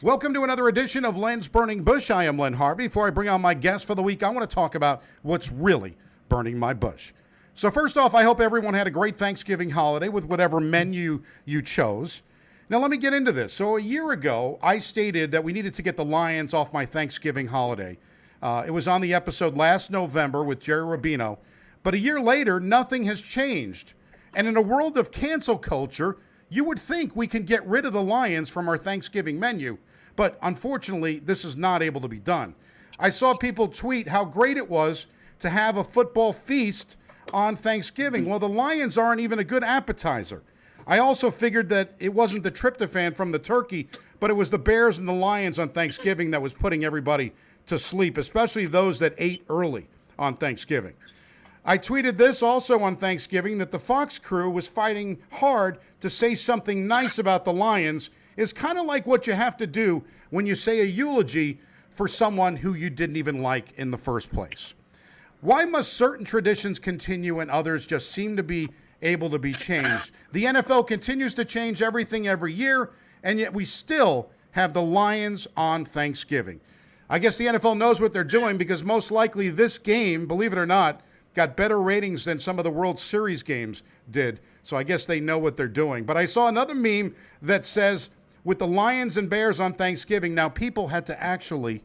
Welcome to another edition of Len's Burning Bush. I am Len Harvey. Before I bring on my guest for the week, I want to talk about what's really burning my bush. So first off, I hope everyone had a great Thanksgiving holiday with whatever menu you chose. Now let me get into this. So a year ago, I stated that we needed to get the Lions off my Thanksgiving holiday. It was on the episode last November with Jerry Rubino. But a year later, nothing has changed. And in a world of cancel culture, you would think we can get rid of the Lions from our Thanksgiving menu. But unfortunately, this is not able to be done. I saw people tweet how great it was to have a football feast on Thanksgiving. Well, the Lions aren't even a good appetizer. I also figured that it wasn't the tryptophan from the turkey, but it was the Bears and the Lions on Thanksgiving that was putting everybody to sleep, especially those that ate early on Thanksgiving. I tweeted this also on Thanksgiving, that the Fox crew was fighting hard to say something nice about the Lions. Is kind of like what you have to do when you say a eulogy for someone who you didn't even like in the first place. Why must certain traditions continue and others just seem to be able to be changed? The NFL continues to change everything every year, and yet we still have the Lions on Thanksgiving. I guess the NFL knows what they're doing, because most likely this game, believe it or not, got better ratings than some of the World Series games did. So I guess they know what they're doing. But I saw another meme that says, with the Lions and Bears on Thanksgiving, now people had to actually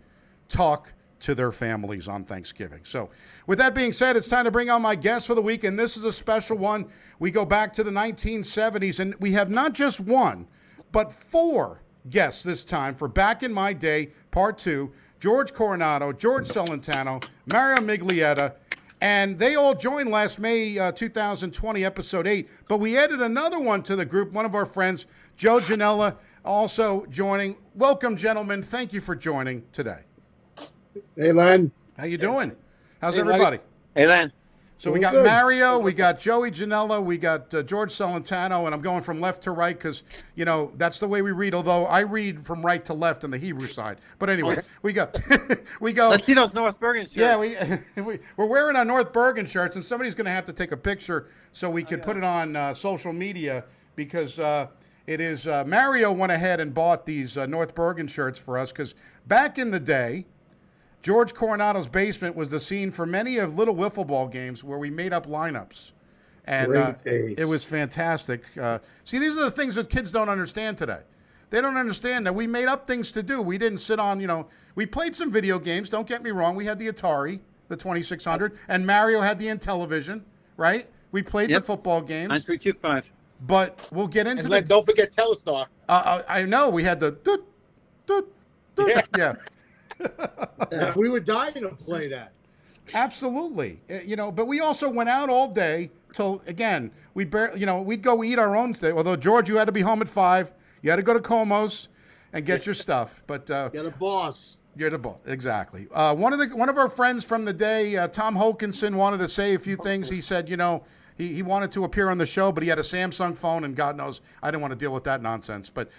talk to their families on Thanksgiving. So with that being said, it's time to bring on my guest for the week, and this is a special one. We go back to the 1970s, and we have not just one, but four guests this time for Back in My Day, Part 2, George Coronado, George Celentano, Mario Miglietta, and they all joined last May 2020, Episode 8. But we added another one to the group, one of our friends, Joe Janela, also joining. Welcome, gentlemen. Thank you for joining today. Hey, Len. How you doing? How's everybody? Hey, Len. So we got good. Mario, we got Joey Janela, we got George Celentano, and I'm going from left to right because, you know, that's the way we read, although I read from right to left on the Hebrew side. But anyway, we go. Let's see those North Bergen shirts. Yeah, we're wearing our North Bergen shirts, and somebody's going to have to take a picture so we could put it on social media, because it is Mario went ahead and bought these North Bergen shirts for us, because back in the day, George Coronado's basement was the scene for many of little wiffle ball games where we made up lineups. And it was fantastic. See, these are the things that kids don't understand today. They don't understand that we made up things to do. We didn't sit on, we played some video games. Don't get me wrong. We had the Atari, the 2600, and Mario had the Intellivision, right? We played the football games. 9325. But we'll get into And don't forget Telestar. I know. We had the yeah. We were dying to play that. Absolutely. But we also went out all day till, again, we'd go eat our own steak. Although, George, you had to be home at 5. You had to go to Como's and get your stuff. But You're the boss. you're the boss. Exactly. One of our friends from the day, Tom Hokinson, wanted to say a few things. He said, he wanted to appear on the show, but he had a Samsung phone, and God knows I didn't want to deal with that nonsense. But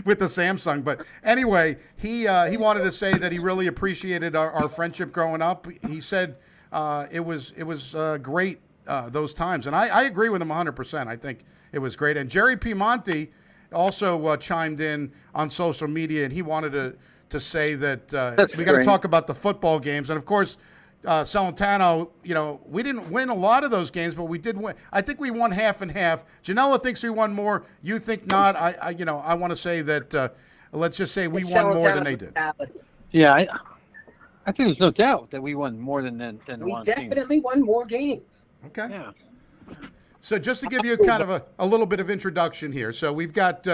with the Samsung, but anyway, he wanted to say that he really appreciated our friendship growing up. He said it was great those times, and I agree with him 100%. I think it was great. And Jerry Piemonte also chimed in on social media, and he wanted to say that we got to talk about the football games, and of course. Celentano, we didn't win a lot of those games, but we did win. I think we won half and half. Janela thinks we won more. You think not. I want to say that, let's just say we won more than they did. Yeah, I think there's no doubt that we won more than We one team. definitely won more games. Okay. Yeah. So just to give you kind of a little bit of introduction here. So we've got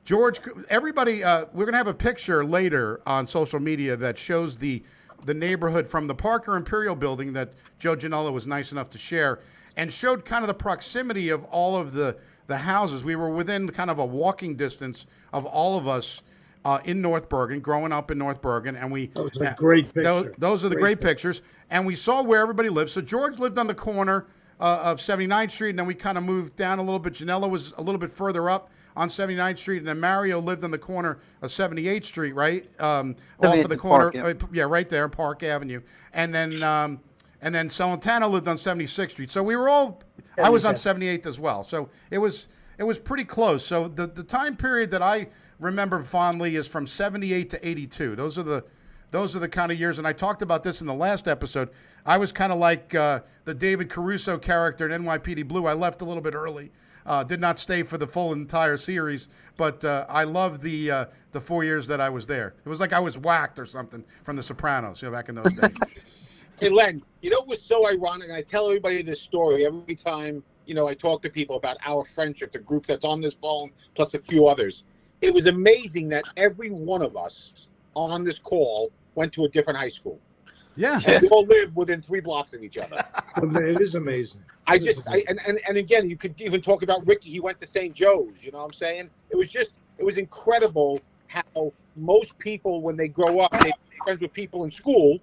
George. Everybody, we're going to have a picture later on social media that shows the neighborhood from the Parker Imperial building that Joe Janela was nice enough to share, and showed kind of the proximity of all of the houses. We were within kind of a walking distance of all of us in North Bergen, growing up in North Bergen. And Those are great pictures. Those are the great pictures. And we saw where everybody lived. So George lived on the corner of 79th Street, and then we kind of moved down a little bit. Janela was a little bit further up on 79th Street, and then Mario lived on the corner of 78th Street, right? Off of the corner, right there, Park Avenue. And then Celentano lived on 76th Street. So we were all, I was on 78th as well. So it was pretty close. So the time period that I remember fondly is from 78 to 82. Those are the kind of years, and I talked about this in the last episode. I was kind of like the David Caruso character in NYPD Blue. I left a little bit early. Did not stay for the full entire series, but I loved the 4 years that I was there. It was like I was whacked or something from The Sopranos, back in those days. Hey, Len, it was so ironic, and I tell everybody this story every time, I talk to people about our friendship, the group that's on this phone, plus a few others. It was amazing that every one of us on this call went to a different high school. Yeah. And we all lived within 3 blocks of each other. It is amazing. And again, you could even talk about Ricky. He went to St. Joe's, you know what I'm saying? It was incredible how most people, when they grow up, they make friends with people in school,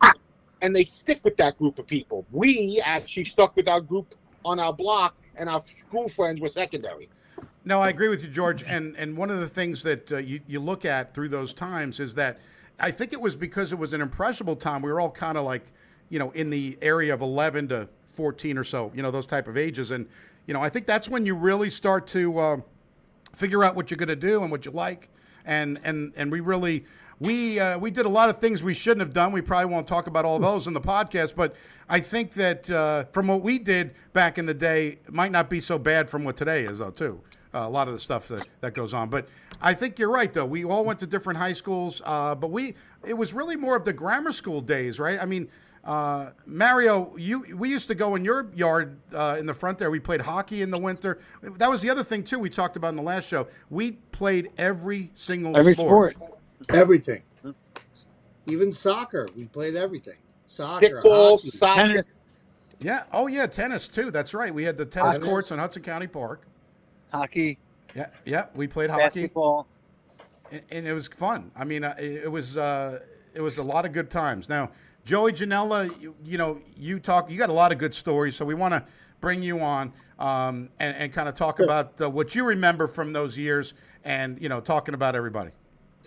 and they stick with that group of people. We actually stuck with our group on our block, and our school friends were secondary. No, I agree with you, George. And one of the things that you look at through those times is that I think it was because it was an impressionable time. We were all kind of like, in the area of 11 to 14 or so, those type of ages. And, I think that's when you really start to figure out what you're going to do and what you like. And we really, we did a lot of things we shouldn't have done. We probably won't talk about all those in the podcast, but I think that from what we did back in the day, it might not be so bad from what today is, though, too. A lot of the stuff that goes on. But I think you're right, though. We all went to different high schools, but it was really more of the grammar school days, right? I mean, Mario, we used to go in your yard in the front there. We played hockey in the winter. That was the other thing, too, we talked about in the last show. We played every sport. Everything. Even soccer. We played everything. Soccer, Kickball, hockey, Tennis. Yeah. Oh, yeah, tennis, too. That's right. We had the tennis courts in Hudson County Park. Hockey. Yeah, we played hockey. Basketball. And it was fun. I mean, it was a lot of good times. Now, Joey Janela, you got a lot of good stories, so we want to bring you on and kind of talk about what you remember from those years and, talking about everybody.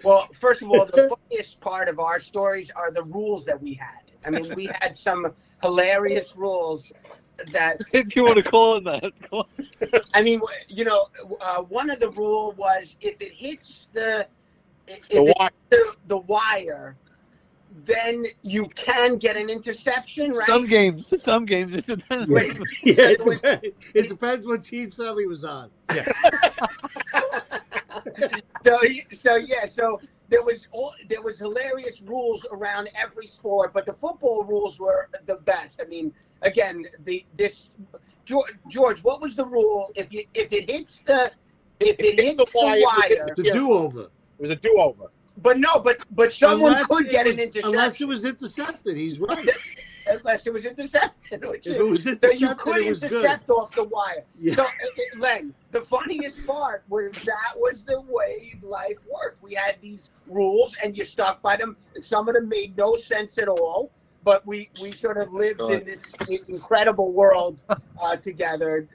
Well, first of all, the funniest part of our stories are the rules that we had. I mean, we had some hilarious rules that If you want to call it that. I mean, one of the rule was if it hits the wire, then you can get an interception, right? Some games it depends. Wait, it depends what team Sully was on. Yeah. So there was hilarious rules around every sport, but the football rules were the best. I mean, again, George, what was the rule if it hits the wire? It's a do-over. It was a do-over. But someone could get an interception. Unless it was intercepted. He's right. Unless it was intercepted. If it was So intercepted, you could it was intercept off the wire. Yeah. So, Len, the funniest part was that was the way life worked. We had these rules, and you stuck by them. Some of them made no sense at all, but we sort of lived in this incredible world together,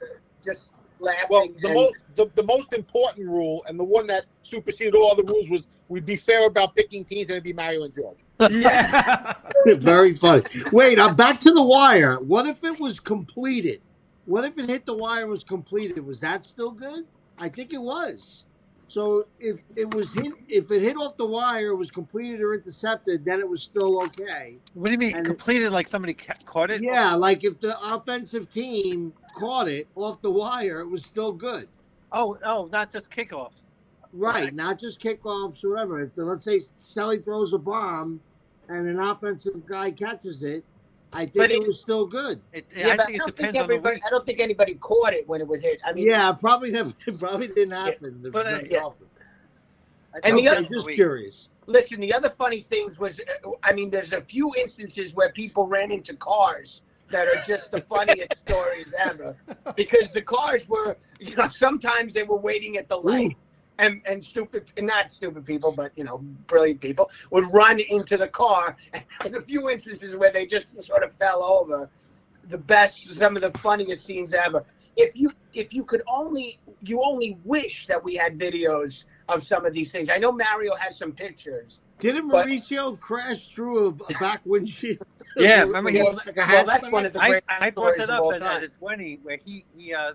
just laughing. Well, the most important rule, and the one that superseded all the rules, was we'd be fair about picking teams, and it'd be Mario and George. Yeah. Very funny. Wait, I'm back to the wire. What if it was completed? What if it hit the wire and was completed? Was that still good? I think it was. So if it hit off the wire, it was completed or intercepted, then it was still okay. What do you mean? Completed like somebody caught it? Yeah, like if the offensive team caught it off the wire, it was still good. Oh, not just kickoffs. Right, not just kickoffs or whatever. Let's say Sully throws a bomb and an offensive guy catches it, I think it was still good. I think it depends on the week. I don't think anybody caught it when it would hit. I mean, probably didn't happen. I'm just curious. Listen, the other funny things was, there's a few instances where people ran into cars that are just the funniest stories ever, because the cars were, sometimes they were waiting at the light. And not stupid people, but, brilliant people would run into the car. And a few instances where they just sort of fell over. Some of the funniest scenes ever. If you could only wish that we had videos of some of these things. I know Mario has some pictures. Didn't Mauricio crash through a back windshield? Yeah, remember that's one of the great I brought stories it of up all at time. his wedding where he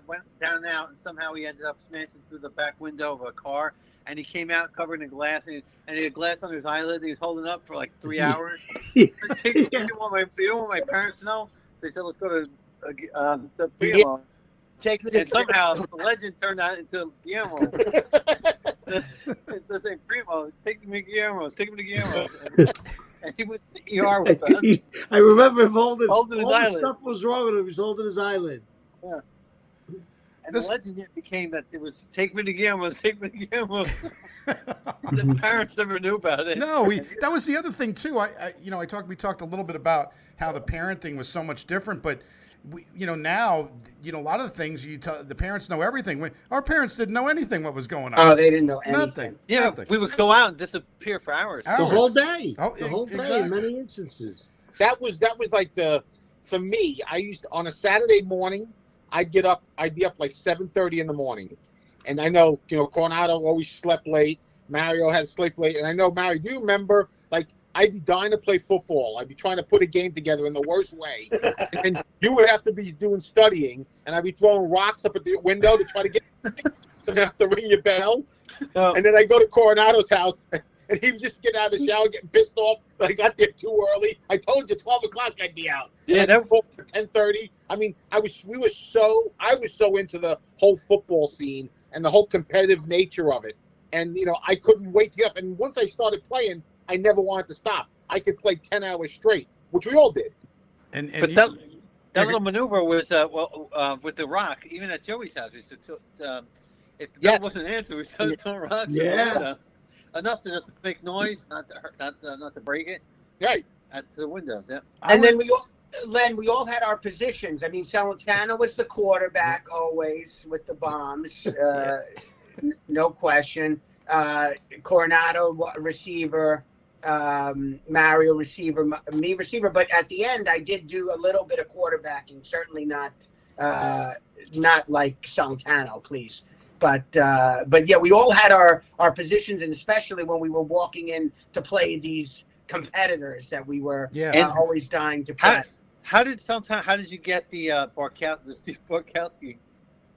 went down and out, and somehow he ended up smashing through the back window of a car, and he came out covered in glass, and he had glass under his eyelid. He was holding up for like 3 hours. You don't want my parents to know. So they said, "Let's go to the Primo." Take me to And somehow the legend turned out into Guillermo. They say, "Primo, take me to Guillermo's. Take me to Guillermo's." And he went to the ER with us. I remember him holding Holding his all the eyelid. stuff was wrong with him. He was holding his eyelid. Yeah. And the legend here became that it was take me to Guillermo's, take me to Guillermo's. The parents never knew about it. No, that was the other thing too. We talked a little bit about how the parenting was so much different, but now, a lot of the things the parents know everything. Our parents didn't know anything what was going on. Oh, they didn't know anything. Nothing. Yeah, Nothing. we would go out and disappear for hours. The whole day. Oh, the whole day exactly. in many instances. That was like for me, I used to, on a Saturday morning, I'd be up like 7:30 in the morning. And I know, Coronado always slept late. Mario had to sleep late. And I know, Mario, do you remember, I'd be dying to play football. I'd be trying to put a game together in the worst way. And you would have to be doing studying, and I'd be throwing rocks up at the window to try to get and have to ring your bell. Oh. And then I go to Coronado's house, and he would just get out of the shower, getting pissed off that I got there too early. I told you 12 o'clock I'd be out. Yeah, that was 10:30. I mean, I was so into the whole football scene and the whole competitive nature of it. And, I couldn't wait to get up. And once I started playing, I never wanted to stop. I could play 10 hours straight, which we all did. But that little maneuver was with the rock, even at Joey's house. We used to, if the bell wasn't answered, we started throwing rocks. Yeah. Enough to just make noise, not to break it. Right. At the windows. Yeah. And then we all had our positions. I mean, Celentano was the quarterback always with the bombs, no question. Coronado receiver, Mario receiver, me receiver. But at the end, I did do a little bit of quarterbacking. Certainly not like Celentano, please. But yeah, we all had our positions, and especially when we were walking in to play these competitors that we were always dying to play. How did you get the Steve Barkowski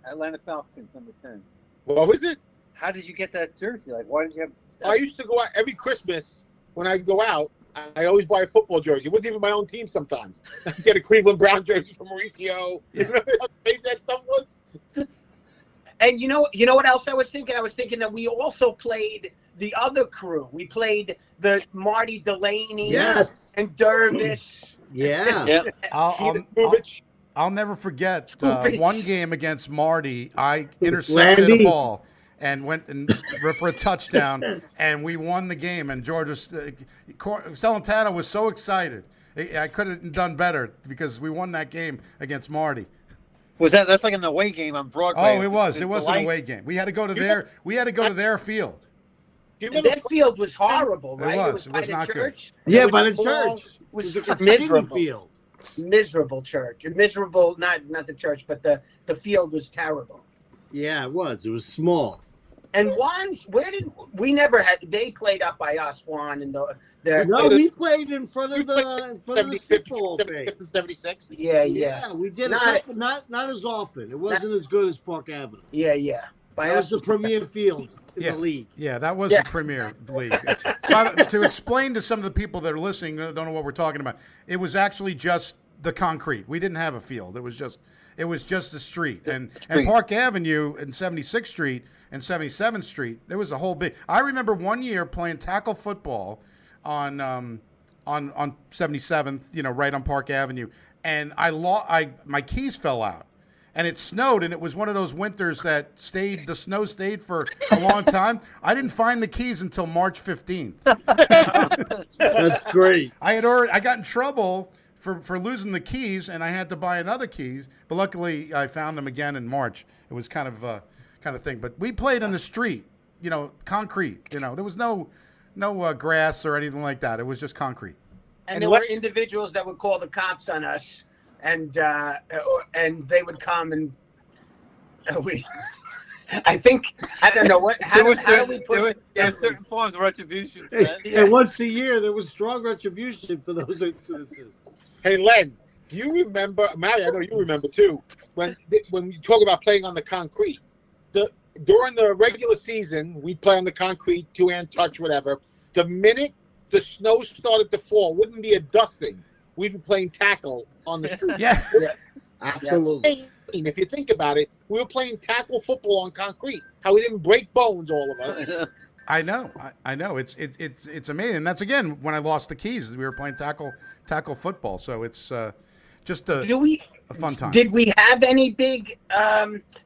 Atlanta Falcons number 10? What was it? How did you get that jersey? Why did you have? I used to go out every Christmas when I go out. I always buy a football jersey. It wasn't even my own team sometimes. I'd get a Cleveland Brown jersey from Mauricio. You know how crazy that stuff was? And you know what else I was thinking? I was thinking that we also played the other crew. We played the Marty Delaney and Dervish. Yeah. I'll never forget one game against Marty. I intercepted a ball and went for a touchdown, and we won the game. And Celentano was so excited. I could have done better because we won that game against Marty. That's like an away game on Broadway? Oh, it was. It was an away game. We had to go to their field. And that field was horrible, right? It was by the not church. good. Yeah, by the church. It was a miserable field. Miserable church. Miserable, not the church, but the field was terrible. Yeah, it was. It was small. And Juan's, they played up by us, Juan, and we played in front of the football thing. 76. Yeah. We did it, not as often. It wasn't as good as Park Avenue. Yeah. That was the premier field in the league. Yeah, that was the premier league. But to explain to some of the people that are listening that don't know what we're talking about, it was actually just the concrete. We didn't have a field. It was just the street. And Park Avenue and 76th Street and 77th Street, there was a whole big. I remember one year playing tackle football on 77th, right on Park Avenue, and my keys fell out. And it snowed, and it was one of those winters that the snow stayed for a long time. I didn't find the keys until March 15th. That's great. I got in trouble for losing the keys, and I had to buy another keys. But luckily, I found them again in March. It was kind of thing. But we played on the street, concrete. There was no grass or anything like that. It was just concrete. And there were individuals that would call the cops on us. And they would come and I don't know what. How do we put there were certain forms of retribution. And once a year, there was strong retribution for those incidences. Hey, Len, do you remember, Mary? I know you remember too. When you talk about playing on the concrete, during the regular season, we'd play on the concrete, two-hand touch, whatever. The minute the snow started to fall, wouldn't be a dusting. We'd be playing tackle on the street. Yeah. Absolutely. If you think about it, we were playing tackle football on concrete. How we didn't break bones, all of us. I know. I know. It's amazing. That's again when I lost the keys. We were playing tackle football. So it's just a fun time. Did we have any big?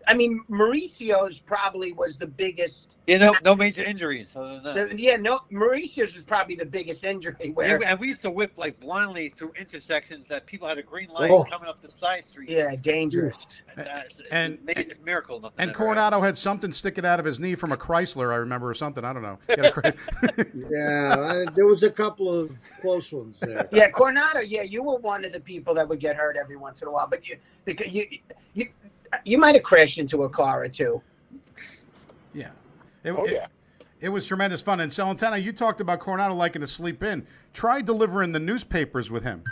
I mean, Mauricio's probably was the biggest. No major injuries other than that. Mauricio's was probably the biggest injury. Where And we used to whip like blindly through intersections that people had a green light coming up the side street. yeah, dangerous. And- it's a miracle. Nothing And ever Coronado had something sticking out of his knee from a Chrysler, I remember, or something. I don't know. He had a Yeah, there was a couple of close ones there. Yeah, Coronado. Yeah, you were one of the people that would get hurt every once in a while, but you might have crashed into a car or two. Yeah. It was tremendous fun. And Celentano, you talked about Coronado liking to sleep in. Try delivering the newspapers with him.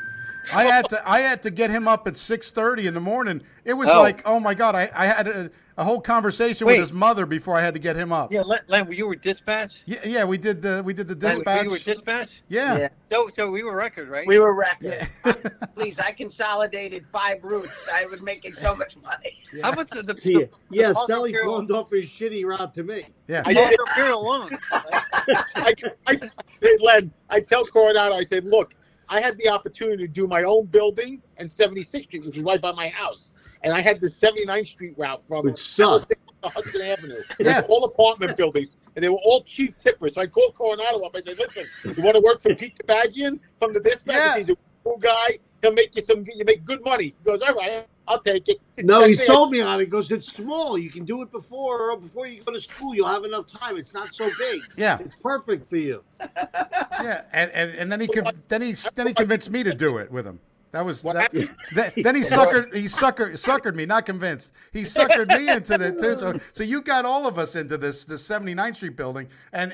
I had to get him up at 6:30 in the morning. It was like, oh my God, I had a whole conversation with his mother before I had to get him up. Yeah, Len, you were dispatched? Yeah, we did the dispatch. You were dispatched? Yeah. So we were record, right? We were record. Yeah. Please, I consolidated 5 routes. I was making so much money. How much of the Stelly pawned off his shitty route to me. Yeah. I alone. Len, I tell Coronado, I said, look, I had the opportunity to do my own building and 76th Street, which is right by my house. And I had the 79th Street route from Hudson Avenue. Yeah. All apartment buildings. And they were all cheap tippers. So I called Coronado up. I said, listen, you want to work for Pete Kabagian from the dispatch? Yeah. He's a cool guy. He'll make you make good money. He goes, all right, I'll take it. No, he told me on it. He goes, it's small. You can do it before you go to school. You'll have enough time. It's not so big. Yeah. It's perfect for you. Yeah, and then he convinced me to do it with him. Then he suckered me, not convinced. He suckered me into it too. So you got all of us into this 79th Street building, and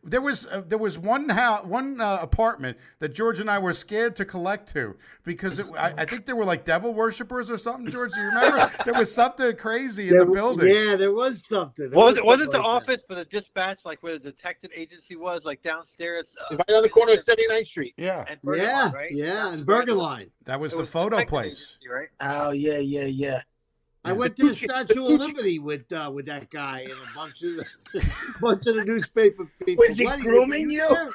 there was one apartment that George and I were scared to collect to because I think there were like devil worshippers or something. George, do you remember? There was something crazy in the building. Yeah, there was something. Was it the office for the dispatch, like where the detective agency was, like downstairs? It's right on the corner of 79th Street. Yeah, and Bergen, right? And Bergen Line. That was the photo place, right? Oh yeah. I went to the Statue of Liberty with that guy and a bunch of the newspaper people. Was he grooming you?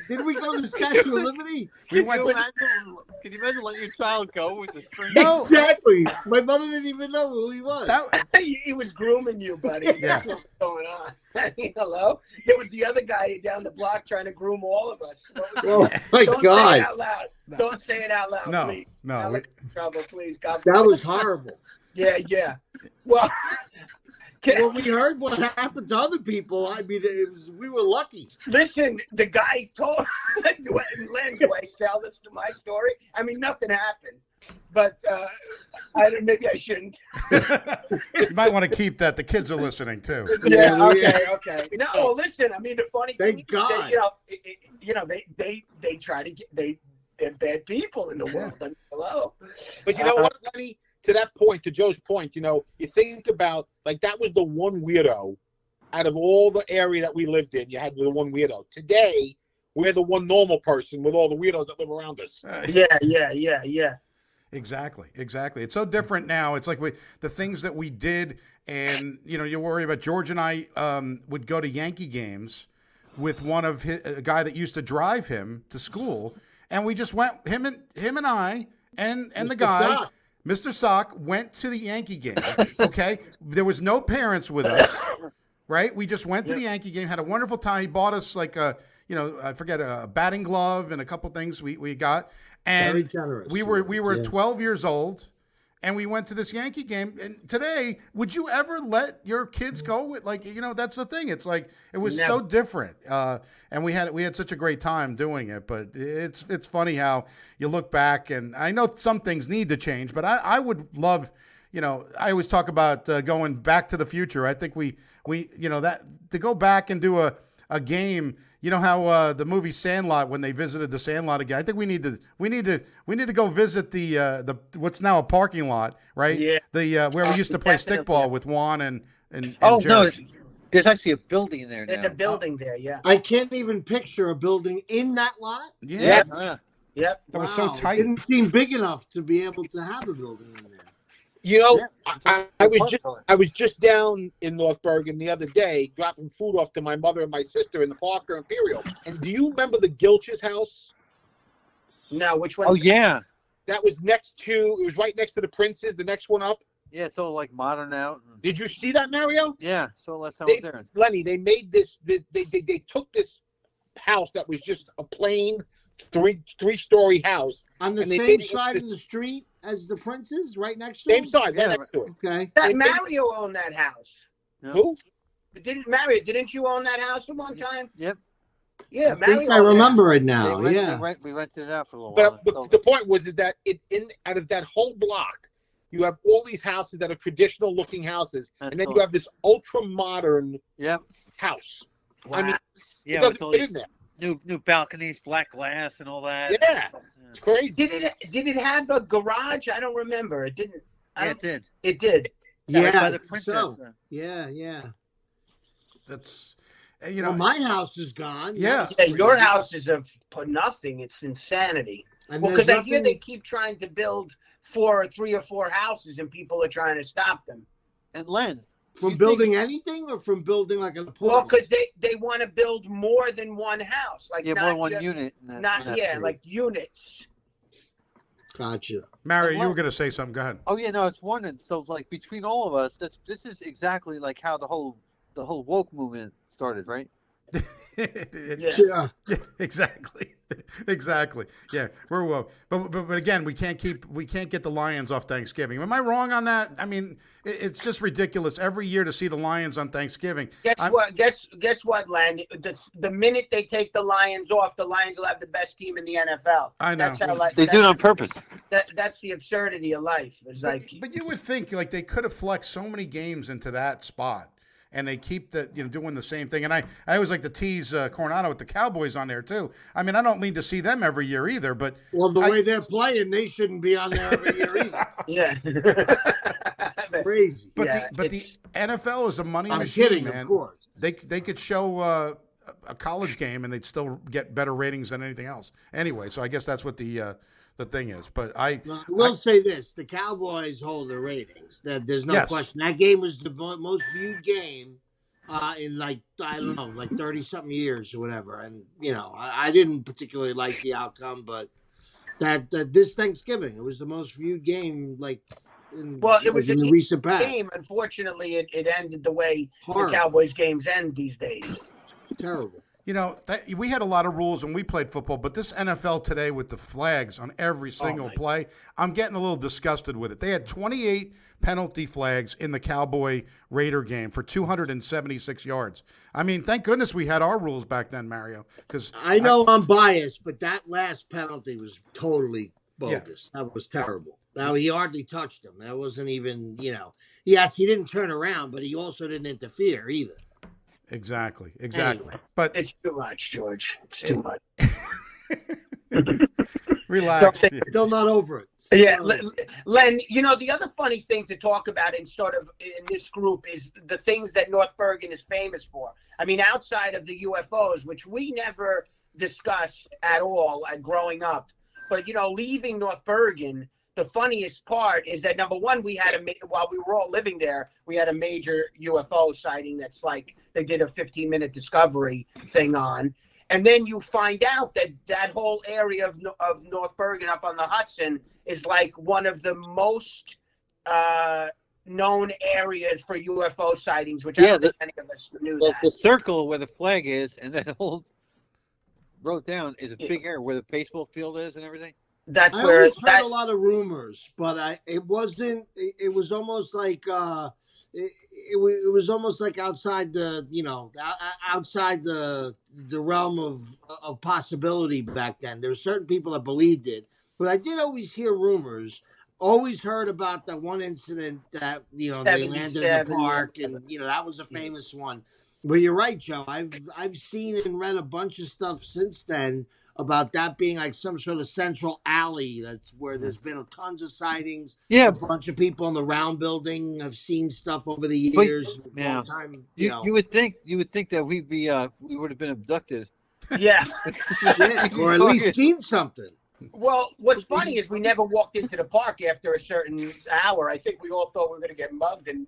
Did we go to the Statue of Liberty? Can you imagine letting your child go with a stranger? No. Exactly. My mother didn't even know who he was. He was grooming you, buddy. Yeah. That's what's going on. Hello? There was the other guy down the block trying to groom all of us. Oh my Don't God! say it out loud. No. Don't say it out loud, please. No. I'll get in trouble, please. God That was horrible. Yeah. Well, Well, we heard what happened to other people. I mean, we were lucky. listen, the guy told Len, do I sell this to my story? I mean, nothing happened. But maybe I shouldn't. You might want to keep that. The kids are listening too. Yeah. Okay. No. Well, listen. I mean, the funny thing Thank God. is, they try to get they're bad people in the world. I mean, hello. But you know what, Lenny? To that point, to Joe's point, you think about, like, that was the one weirdo out of all the area that we lived in. You had the one weirdo. Today, we're the one normal person with all the weirdos that live around us. Yeah. Exactly. It's so different now. It's like the things that we did, and you worry about. George and I would go to Yankee games with a guy that used to drive him to school, and we just went him and I and the guy. Sock. Mr. Sock went to the Yankee game, okay? There was no parents with us, right? We just went to the Yankee game, had a wonderful time. He bought us like a batting glove and a couple things we got. And Very generous. we were 12 years old, and we went to this Yankee game. And today, would you ever let your kids go with, that's the thing. It's like, it was so different. And we had such a great time doing it, but it's funny how you look back, and I know some things need to change, but I would love, I always talk about going back to the future. I think we that to go back and do a game. You know how the movie Sandlot, when they visited the Sandlot again, I think we need to go visit the what's now a parking lot, right? Yeah. The where we used to play stickball with Juan and And Oh no, Jersey. there's actually a building in there now. There's a building there, yeah. I can't even picture a building in that lot. Yeah. Yep. That was so Wow, tight. It didn't seem big enough to be able to have a building in there. You know, Yeah. I was just down in North Bergen the other day, dropping food off to my mother and my sister in the Parker Imperial. And do you remember the Gilch's house? No, which one? Oh yeah, That was it was right next to the Prince's, the next one up. yeah. It's all like modern out. Did you see that, Mario? Yeah. So last time I was there. Lenny, they made this. They took this house that was just a plain three-story house On the and they same made it side of this- the street as the Prince's, right next to same him? side, Yeah, right next to it. Okay. That Mario owned that house. Who? Didn't you own that house at one time? Yep. Yeah, I Mario. think I owned that. remember it now. we rented it out for a little while. But the point was that out of that whole block, you have all these houses that are traditional looking houses, and then you have this ultra modern house. Wow. I mean, Yeah, it doesn't with all fit these in there. new balconies, black glass, and all that. Yeah. It's crazy. Did it have a garage? I don't remember. It didn't. Yeah, it did. It did. That was by Yeah. the Princess. So, yeah. That's, you know, Well, my house is gone. Yeah. Yeah, your house is for nothing. It's insanity. And Well, there's because I hear nothing- they keep trying to build 3 or 4 houses, and people are trying to stop them. And Len, from building anything or from building like an Well, apartment. because they want to build more than one house, like more not than one just- unit. like units. Gotcha. Mario, And you were look- going to say something. Go ahead. Oh yeah, no, I was wondering. So like between all of us, this is exactly like how the whole woke movement started, right? Yeah. Yeah, exactly. Exactly. Yeah, we're woke. But again, we can't get the Lions off Thanksgiving. Am I wrong on that? I mean, it's just ridiculous every year to see the Lions on Thanksgiving. Guess what, Len? The minute they take the Lions off, the Lions will have the best team in the NFL. I know. That's how, They do it on purpose. That's the absurdity of life. It's like, But you would think like they could have flexed so many games into that spot. And they keep doing the same thing. And I always like to tease Coronado with the Cowboys on there too. I mean, I don't need to see them every year either. But Well, the way they're playing, they shouldn't be on there every year either. yeah. Crazy. but Yeah, the NFL is a money I'm machine, kidding, man. of course. They could show a college game and they'd still get better ratings than anything else. Anyway, so I guess that's what the thing is. But I will say this: the Cowboys hold the ratings. There's no Yes. question. That game was the most viewed game in like 30 something years or whatever. And I didn't particularly like the outcome, but that this Thanksgiving it was the most viewed game It was in the a recent past. game. Unfortunately, it ended the way Horrible. the Cowboys games end these days. Terrible. We had a lot of rules when we played football, but this NFL today with the flags on every single play, I'm getting a little disgusted with it. They had 28 penalty flags in the Cowboy Raider game for 276 yards. I mean, thank goodness we had our rules back then, Mario. Because I know I'm biased, but that last penalty was totally bogus. Yeah. That was terrible. Now, he hardly touched him. That wasn't even, yes, he didn't turn around, but he also didn't interfere either. Exactly. Anyway, but it's too much, George. It's too much. Relax. Still not over it. Yeah, Len, the other funny thing to talk about in this group is the things that North Bergen is famous for. I mean, outside of the UFOs, which we never discussed at all growing up, but, leaving North Bergen, the funniest part is that, number one, while we were all living there, we had a major UFO sighting that's like they did a 15-minute discovery thing on. And then you find out that whole area of North Bergen up on the Hudson is like one of the most known areas for UFO sightings, which I don't think any of us knew that. The circle where the flag is and that whole road down is a big area where the baseball field is and everything. That's I where always heard a lot of rumors, but it wasn't. It was almost like it was almost like outside the outside the realm of possibility back then. There were certain people that believed it, but I did always hear rumors. Always heard about that one incident that they landed in the park, and that was a famous one. But you're right, Joe. I've seen and read a bunch of stuff since then about that being like some sort of central alley. That's where there's been tons of sightings. Yeah, A bunch of people in the round building have seen stuff over the but years. yeah, Long time, you would think that we would have been abducted. Yeah. yeah, or at least seen something. Well, what's funny is we never walked into the park after a certain hour. I think we all thought we were going to get mugged and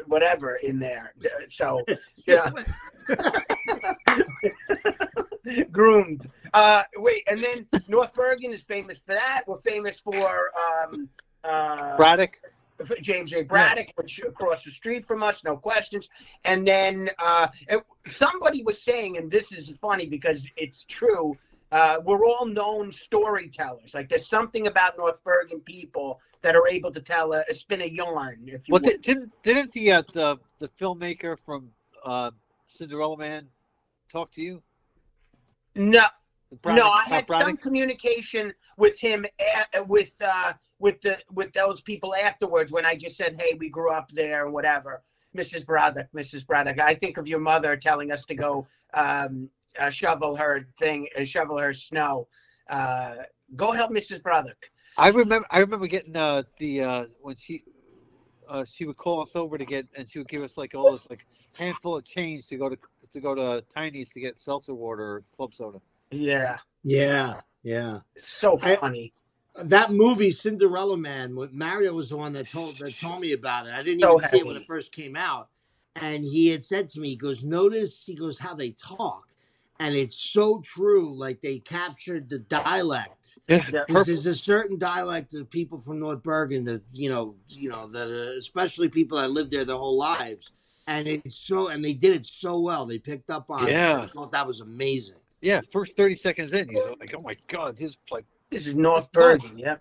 whatever in there. So, yeah. Groomed. Wait, and then North Bergen is famous for that. We're famous for Braddock. James J. Braddock, which across the street from us, no questions. And then somebody was saying, and this is funny because it's true, we're all known storytellers. Like there's something about North Bergen people that are able to tell spin a yarn. If you didn't the filmmaker from Cinderella Man talk to you? No, Braddock, no. I had Braddock? some communication with him with those people afterwards when I just said, "Hey, we grew up there," or whatever. Mrs. Braddock. I think of your mother telling us to go shovel her snow. Go help Mrs. Braddock. I remember getting when she would call us over to get, and she would give us like all this like handful of change to go to Tiny's to get seltzer water or club soda. Yeah. It's so funny. That movie Cinderella Man, Mario was the one that told me about it. I didn't even see it when it first came out, and he had said to me, he goes, how they talk. And it's so true. Like they captured the dialect. Yeah, there's a certain dialect of people from North Bergen that that especially people that lived there their whole lives, and and they did it so well. They picked up on it. I thought that was amazing. Yeah, first 30 seconds in, he's like, "Oh my God, this is North Bergen." Yeah.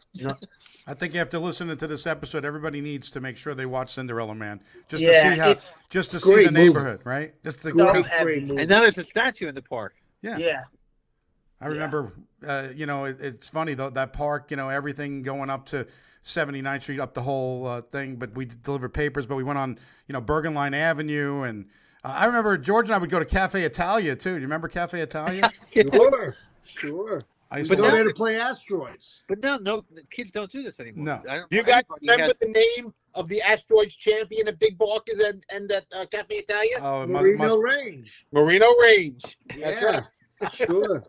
I think after listening to this episode, everybody needs to make sure they watch Cinderella Man just to see the neighborhood, right? Just and now there's a statue in the park. Yeah. I remember, it's funny though, that park, everything going up to 79th Street, up the whole thing. But we delivered papers, but we went on, Bergen Line Avenue, and I remember George and I would go to Cafe Italia too. Do you remember Cafe Italia? Sure. I used to go there to play asteroids. But now, no, kids don't do this anymore. No. Do you guys remember the name of the asteroids champion at Big Barkers and that Cafe Italia? Oh, Marino Range. Marino Range. That's right. Sure.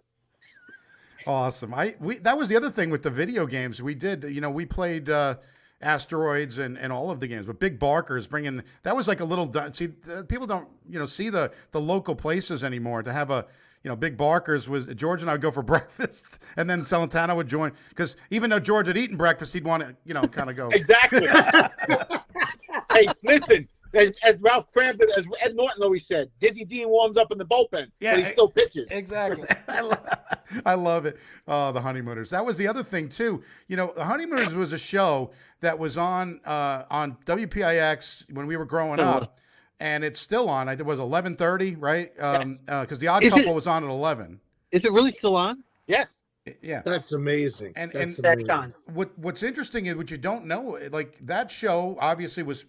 Awesome. That was the other thing with the video games we did. We played asteroids and all of the games, but Big Barkers that was like a little. See, people don't see the local places anymore. To have a Big Barkers was George and I would go for breakfast, and then Celentano would join because even though George had eaten breakfast, he'd want to kind of go exactly. Hey, listen. As Ralph Crampton, as Ed Norton always said, Dizzy Dean warms up in the bullpen, but he still pitches. Exactly. I love it. The Honeymooners. That was the other thing too. The Honeymooners was a show that was on WPIX when we were growing up, and it's still on. It was 11:30, right? Because The Odd Couple was on at 11. Is it really still on? Yes. Yeah, that's amazing. And that's on. What's interesting is what you don't know. Like that show obviously was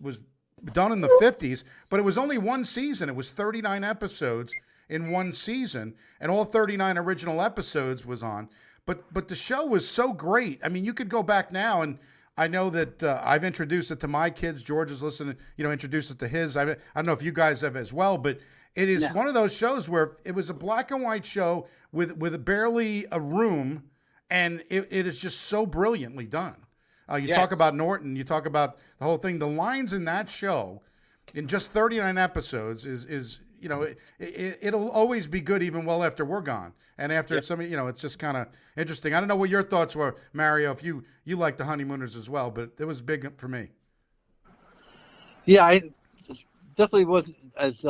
done in the 50s, but it was only one season. It was 39 episodes in one season, and all 39 original episodes was on. But the show was so great. I mean, you could go back now, and I know that I've introduced it to my kids. George is listening, introduced it to his. I don't know if you guys have as well, but it is one of those shows where it was a black and white show with barely a room, and it is just so brilliantly done. You talk about Norton, you talk about the whole thing. The lines in that show, in just 39 episodes, is it'll always be good even well after we're gone. And after it's just kind of interesting. I don't know what your thoughts were, Mario, if you like the Honeymooners as well, but it was big for me. Yeah, I definitely wasn't as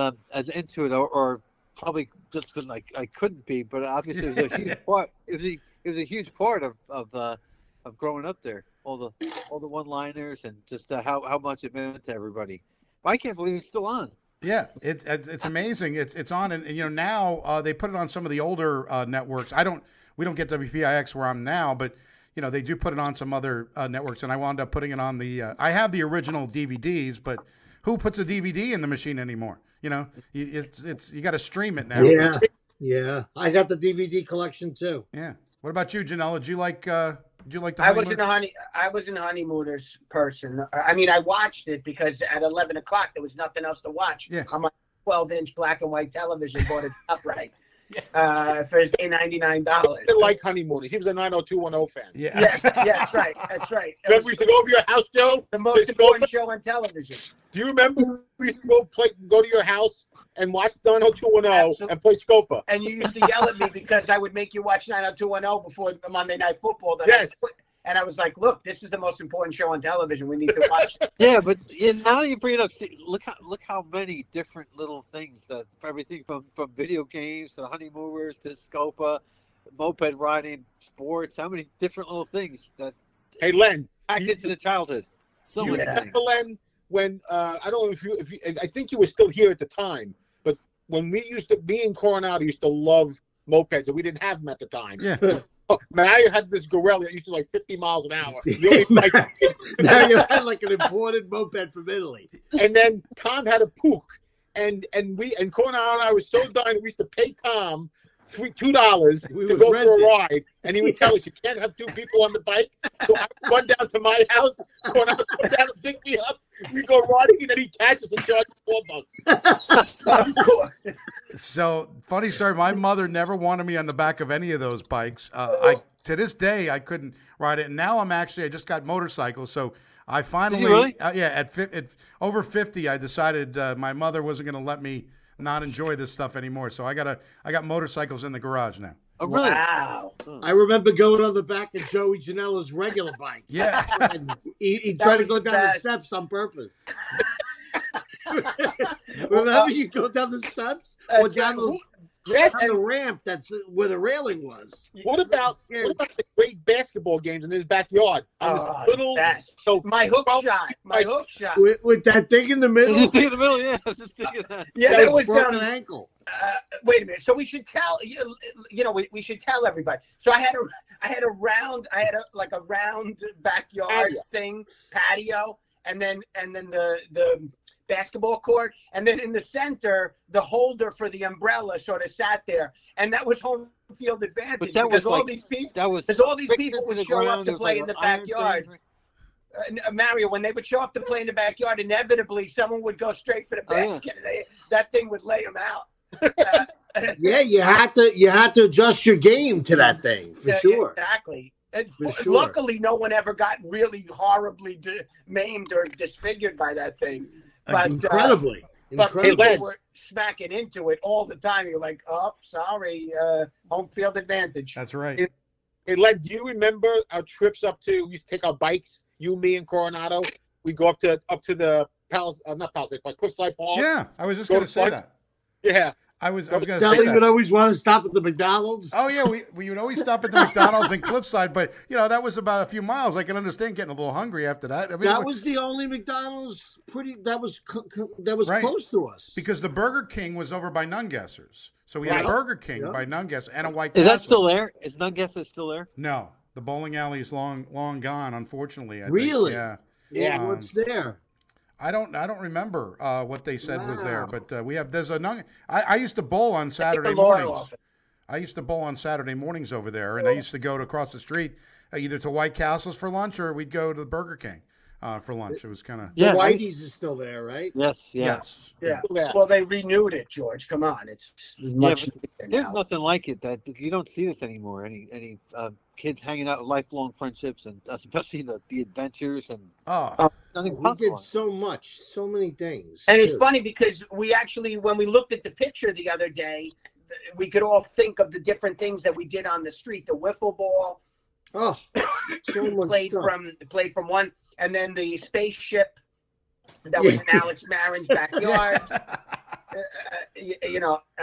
into it, or probably just because I couldn't be. But obviously, it was a huge part. It was a huge part of growing up there. All the one-liners and just how much it meant to everybody. I can't believe it's still on. Yeah, it's amazing. It's on, and now they put it on some of the older networks. We don't get WPIX where I'm now, but they do put it on some other networks, and I wound up putting it on the. I have the original DVDs, but who puts a DVD in the machine anymore? You got to stream it now. Yeah, I got the DVD collection too. Yeah. What about you, Janela? Did you like the I honeymoon? wasn't a honeymooners person. I mean, I watched it because at 11 o'clock there was nothing else to watch Yeah. on my 12-inch black and white television. Bought it upright for $99. He didn't like honeymooners. He was a 90210 fan. Yeah. Yeah, that's right. That's right. It Remember we was used to go over your house, Joe? the most important show on television. Do you remember we used to go to your house and watch 90210 Absolutely. and play Scopa? And you used to yell at me because I would make you watch 90210 before the Monday Night Football. Yes. And I was like, look, this is the most important show on television. We need to watch it. Yeah, but now that you bring it up, see, look how many different little things that everything from video games to honeymooners to Scopa, moped riding, sports. How many different little things that Hey, Len. back into the childhood. So You many remember, things. Len, when I don't know if you I think you were still here at the time, but when me and Coronado used to love mopeds, and we didn't have them at the time. Yeah. Oh, now you had this Gorilla that used to like 50 miles an hour. You only Now you had like an imported moped from Italy. and then Tom had a Pook, and Coronado and I was so dying that we used to pay Tom $2 We to would go rent for a it. ride, and he would tell us you can't have two people on the bike. So I would run down to my house, Coronado would come down and pick me up. We go riding, and then he catches us and charges $4. So funny story. My mother never wanted me on the back of any of those bikes. To this day I couldn't ride it. And now I just got motorcycles. So I finally, Did you really? at over 50, I decided my mother wasn't going to let me not enjoy this stuff anymore. So I got motorcycles in the garage now. Oh, really? Wow. I remember going on the back of Joey Janela's regular bike. Yeah. And he tried to was go the down the best. steps on purpose. Remember you go down the steps or That's down right. the ramp that's where the railing was. What about the great basketball games in his backyard? On Oh, this little, best. so My hook Well, shot. My hook shot. With that thing in the middle, Just in the middle, yeah. I was just thinking that. Yeah, that that was broken ankle. wait a minute. So we should tell we should tell everybody. So I had a round backyard Patio. thing, patio, and then the basketball court, and then in the center the holder for the umbrella sort of sat there, and that was home field advantage. But that because was all like these people, that was because all these fixed people into would the show up ground. to It was play like in the an iron backyard. thing. Mario, when they would show up to play in the backyard, inevitably someone would go straight for the Oh, yeah. basket. And that thing would lay them out. Yeah, you had to adjust your game to that thing for Yeah, sure. Exactly. And For sure. luckily, no one ever got really horribly maimed or disfigured by that thing. But Incredibly. but Incredibly. people were smacking into it all the time. You're like, oh, sorry, home field advantage. That's right. Hey, Len, do you remember our trips up to? We used to take our bikes, you, me, and Coronado. We go up to the Palace, not Palisade, but Cliffside Park. Yeah. I was just Go going to to say lunch. that. Yeah. I was going to say Sally would that. always want to stop at the McDonald's. Oh yeah, we would always stop at the McDonald's in Cliffside, but that was about a few miles. I can understand getting a little hungry after that. I mean, That was the only McDonald's that was Right. close to us. because the Burger King was over by Nungesser's. So we had Right. a Burger King Yeah. by Nungesser and a White Is Castle. that still there? Is Nungesser still there? No, the bowling alley is long gone. Unfortunately, I think. Really? Yeah. Yeah. What's there? I don't remember what they said was there, Wow. but there's a I used to bowl on Saturday the lawyer mornings. office. I used to bowl on Saturday mornings over there, and I used to go to across the street either to White Castle's for lunch or we'd go to the Burger King for lunch. It was kind of Yeah. The Whitey's is still there, right? Yes. Yeah. yes. Yeah. Yeah. Well, they renewed it, George. Come on, it's much. but nicer There's now. nothing like it that you don't see this anymore. Any kids hanging out with lifelong friendships, and especially the adventures and Oh, nothing We possible. did so much, so many things. And it's too. funny because we actually, when we looked at the picture the other day, we could all think of the different things that we did on the street. The wiffle ball Oh, so much played stuff. from one, and then the spaceship that was in Alex Marin's backyard.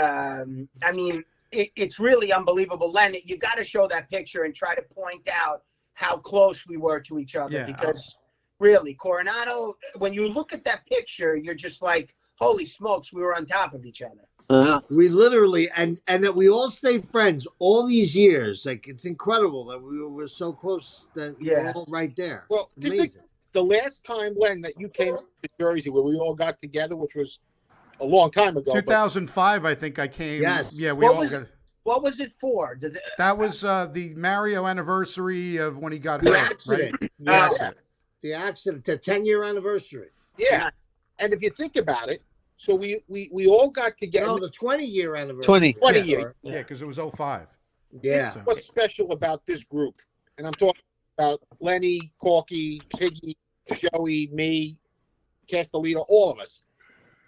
I mean, it's really unbelievable. Len, you got to show that picture and try to point out how close we were to each other, Yeah. because really, Coronado, when you look at that picture, you're just like, holy smokes, we were on top of each other. We literally and that we all stayed friends all these years. Like it's incredible that we were so close that we Yeah. were all right there. Well, do you Amazing. think the last time, Len, that you came to Jersey, where we all got together, which was a long time ago, but 2005, I think I came. Yes. Yeah, we What all was- got. What was it for? Does it? That was the Mario anniversary of when he got The hurt, accident. right? The Oh. accident. The accident. The 10-year anniversary. Yeah. And if you think about it, so we all got together. No, the 20-year anniversary. 20 Yeah. year. Yeah, because it was 05. Yeah. So- What's special about this group? And I'm talking about Lenny, Corky, Piggy, Joey, me, Castellino, all of us.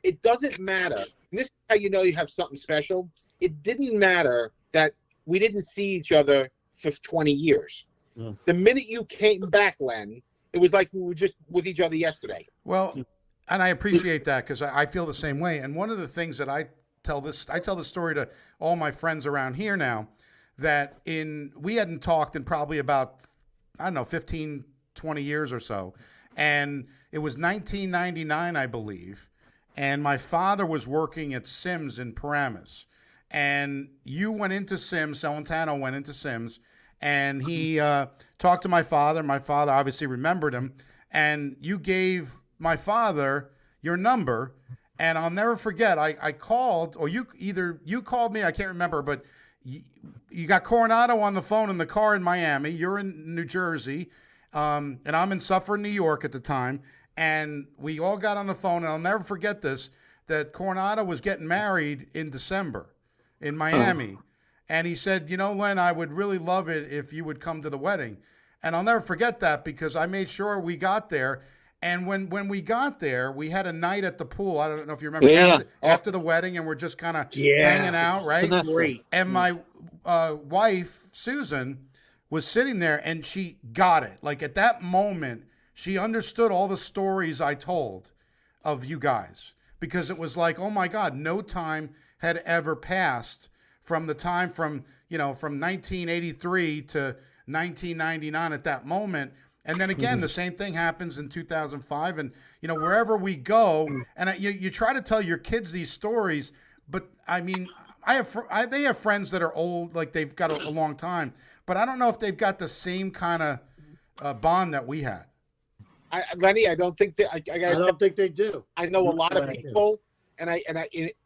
It doesn't matter. And this is how you know you have something special. It didn't matter that we didn't see each other for 20 years. Yeah. The minute you came back, Len, it was like we were just with each other yesterday. Well, and I appreciate that because I feel the same way. And one of the things that I tell this story to all my friends around here now, that we hadn't talked in probably about, I don't know, 15, 20 years or so. And it was 1999, I believe. And my father was working at Sims in Paramus. And you went into Sims, Celentano went into Sims, and he talked to my father. My father obviously remembered him. And you gave my father your number. And I'll never forget, I called, or you called me, I can't remember, but you got Coronado on the phone in the car in Miami. You're in New Jersey, and I'm in Suffolk, New York at the time. And we all got on the phone, and I'll never forget this, that Coronado was getting married in December in Miami. And he said, Len, I would really love it if you would come to the wedding. And I'll never forget that because I made sure we got there. And when we got there, we had a night at the pool. I don't know if you remember, after the wedding, and we're just kind of hanging out, right? Great. And my wife, Susan, was sitting there, and she got it. Like at that moment, she understood all the stories I told of you guys, because it was like, oh my God, no time had ever passed from the time from 1983 to 1999 at that moment. And then again, the same thing happens in 2005. And, wherever we go, and you try to tell your kids these stories, but I mean, they have friends that are old, like they've got a long time, but I don't know if they've got the same kind of bond that we had. Lenny, I don't think that I don't think they do. I know a lot of people, and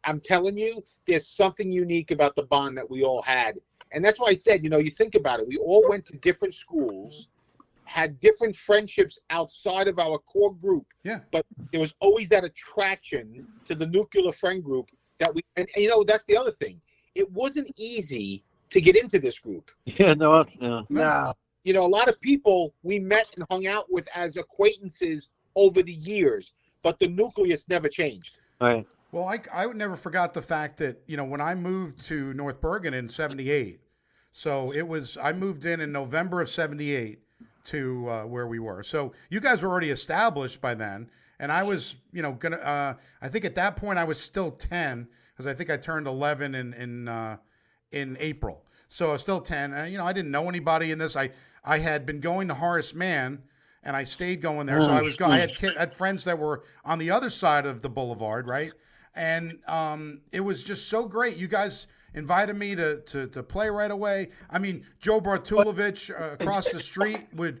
I'm telling you, there's something unique about the bond that we all had, and that's why I said, you think about it, we all went to different schools, had different friendships outside of our core group. Yeah. But there was always that attraction to the nuclear friend group that and that's the other thing. It wasn't easy to get into this group. Yeah, no. No. A lot of people we met and hung out with as acquaintances over the years, but the nucleus never changed. Right. Well, I would never forgot the fact that, when I moved to North Bergen in 78, so I moved in November of 78 to where we were. So you guys were already established by then. And I was, I think at that point I was still 10, because I think I turned 11 in April. So I was still 10. And, I didn't know anybody in this. I had been going to Horace Mann, and I stayed going there. So I had friends that were on the other side of the boulevard, right? And it was just so great. You guys invited me to play right away. I mean, Joe Bartulovich across the street would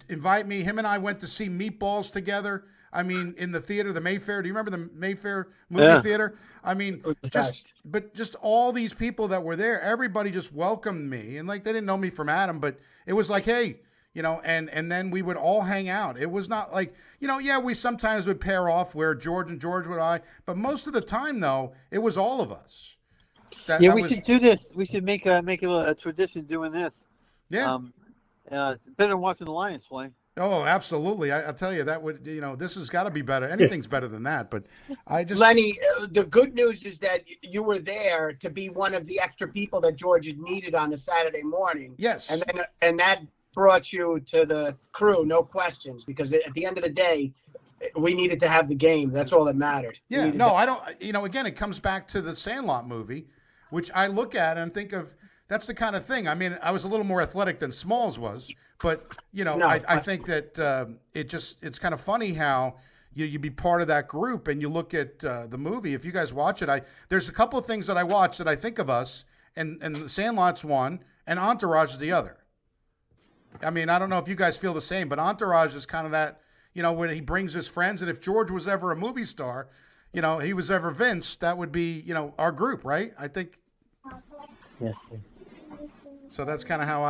invite me. Him and I went to see Meatballs together. I mean, in the theater, the Mayfair. Do you remember the Mayfair movie theater? I mean, just all these people that were there, everybody just welcomed me. And like, they didn't know me from Adam, but it was like, hey, and then we would all hang out. It was not like, we sometimes would pair off where George would but most of the time though, it was all of us. We should do this. We should make a tradition doing this. Yeah. It's better than watching the Lions play. Oh, absolutely. I'll tell you, that would, this has got to be better. Anything's better than that. But Lenny, the good news is that you were there to be one of the extra people that George had needed on a Saturday morning. Yes. And that brought you to the crew, no questions, because at the end of the day, we needed to have the game. That's all that mattered. Yeah. No, I don't, again, it comes back to the Sandlot movie, which I look at and think of, that's the kind of thing. I mean, I was a little more athletic than Smalls was, but I think that it's kind of funny how you be part of that group and you look at the movie. If you guys watch it, there's a couple of things that I watch that I think of us, and the Sandlot's one, and Entourage is the other. I mean, I don't know if you guys feel the same, but Entourage is kind of that, when he brings his friends, and if George was ever a movie star, he was ever Vince, that would be, our group, right? I think. Yeah. So that's kind of how